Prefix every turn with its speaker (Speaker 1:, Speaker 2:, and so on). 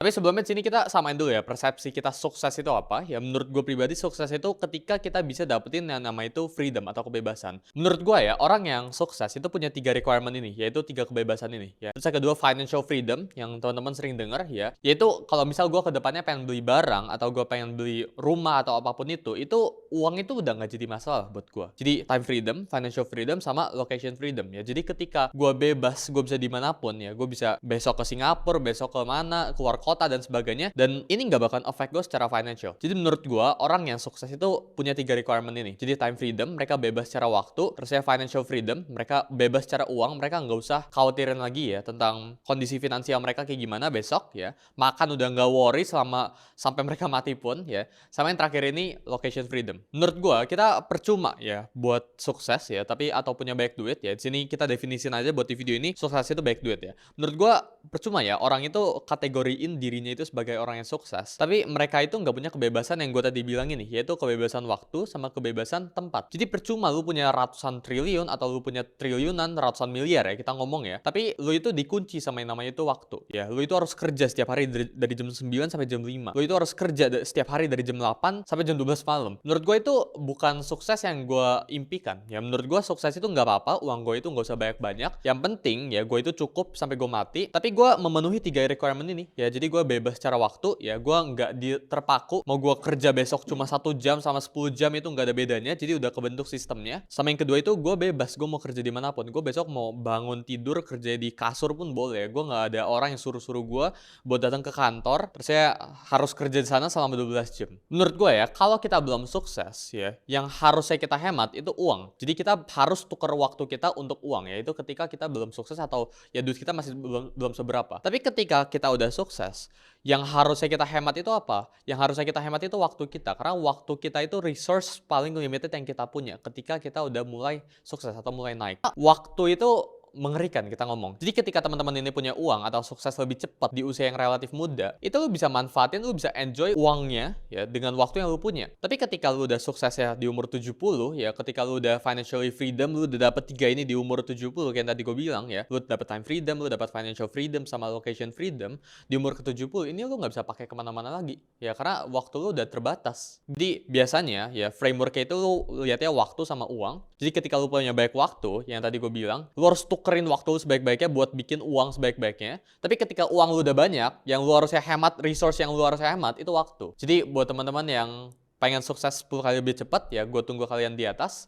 Speaker 1: Tapi sebelumnya sini kita samain dulu ya, persepsi kita sukses itu apa. Ya menurut gue pribadi sukses itu ketika kita bisa dapetin yang nama itu freedom atau kebebasan. Menurut gue ya, orang yang sukses itu punya 3 requirement ini, yaitu 3 kebebasan ini ya. Terus yang kedua financial freedom, yang teman-teman sering dengar ya, yaitu kalau misal gue ke depannya pengen beli barang atau gue pengen beli rumah atau apapun itu uang itu udah nggak jadi masalah buat gue. Jadi time freedom, financial freedom, sama location freedom ya. Jadi ketika gue bebas, gue bisa dimanapun ya, gue bisa besok ke Singapura, besok ke mana, keluar kota dan sebagainya, dan ini nggak bakal affect gue secara financial. Jadi menurut gue orang yang sukses itu punya 3 requirement ini. Jadi time freedom, mereka bebas secara waktu. Terus ya financial freedom, mereka bebas secara uang, mereka nggak usah khawatirin lagi ya tentang kondisi finansial mereka kayak gimana besok ya. Makan udah nggak worry selama sampai mereka mati pun ya. Sama yang terakhir ini location freedom. Menurut gue kita percuma ya buat sukses ya, tapi atau punya banyak duit ya. Di sini kita definisin aja buat di video ini sukses itu banyak duit ya. Menurut gue percuma ya orang itu kategoriin dirinya itu sebagai orang yang sukses, tapi mereka itu nggak punya kebebasan yang gue tadi bilang ini, yaitu kebebasan waktu sama kebebasan tempat. Jadi percuma lu punya ratusan triliun atau lu punya triliunan, ratusan miliar ya kita ngomong ya, tapi lu itu dikunci sama yang namanya itu waktu ya. Lu itu harus kerja setiap hari dari jam 9 sampai jam 5. Lu itu harus kerja setiap hari dari jam 8 sampai jam 12 malam. Menurut gue itu bukan sukses yang gue impikan ya. Menurut gue sukses itu nggak apa-apa, uang gue itu nggak usah banyak-banyak, yang penting ya gue itu cukup sampai gue mati, tapi gue memenuhi 3 requirement ini ya. Jadi gue bebas secara waktu ya, gue nggak terpaku mau gue kerja besok cuma 1 jam sama 10 jam itu nggak ada bedanya, jadi udah kebentuk sistemnya. Sama yang kedua itu gue bebas, gue mau kerja dimanapun, gue besok mau bangun tidur kerja di kasur pun boleh, gue nggak ada orang yang suruh-suruh gue buat datang ke kantor terus saya harus kerja di sana selama 12 jam. Menurut gue ya, kalau kita belum sukses ya, yang harusnya kita hemat itu uang. Jadi kita harus tukar waktu kita untuk uang ya, itu ketika kita belum sukses atau ya duit kita masih belum seberapa. Tapi ketika kita udah sukses, yang harusnya kita hemat itu apa? Yang harusnya kita hemat itu waktu kita. Karena waktu kita itu resource paling limited yang kita punya ketika kita udah mulai sukses atau mulai naik. Waktu itu mengerikan kita ngomong. Jadi ketika teman-teman ini punya uang atau sukses lebih cepat di usia yang relatif muda, itu lu bisa manfaatin, lu bisa enjoy uangnya ya dengan waktu yang lu punya. Tapi ketika lu udah sukses ya di umur 70 ya, ketika lu udah financially freedom, lu udah dapet 3 ini di umur 70 kayak yang tadi gue bilang ya, lu dapet time freedom, lu dapet financial freedom sama location freedom, di umur ke-70 ini lu nggak bisa pakai kemana-mana lagi ya, karena waktu lu udah terbatas. Jadi biasanya ya frameworknya itu lu lihatnya waktu sama uang. Jadi ketika lu punya banyak waktu, yang tadi gue bilang, lu harus tukerin waktu lu sebaik-baiknya buat bikin uang sebaik-baiknya. Tapi ketika uang lu udah banyak, yang lu harusnya hemat, resource yang lu harusnya hemat, itu waktu. Jadi buat teman-teman yang pengen sukses 10 kali lebih cepat, ya gue tunggu kalian di atas.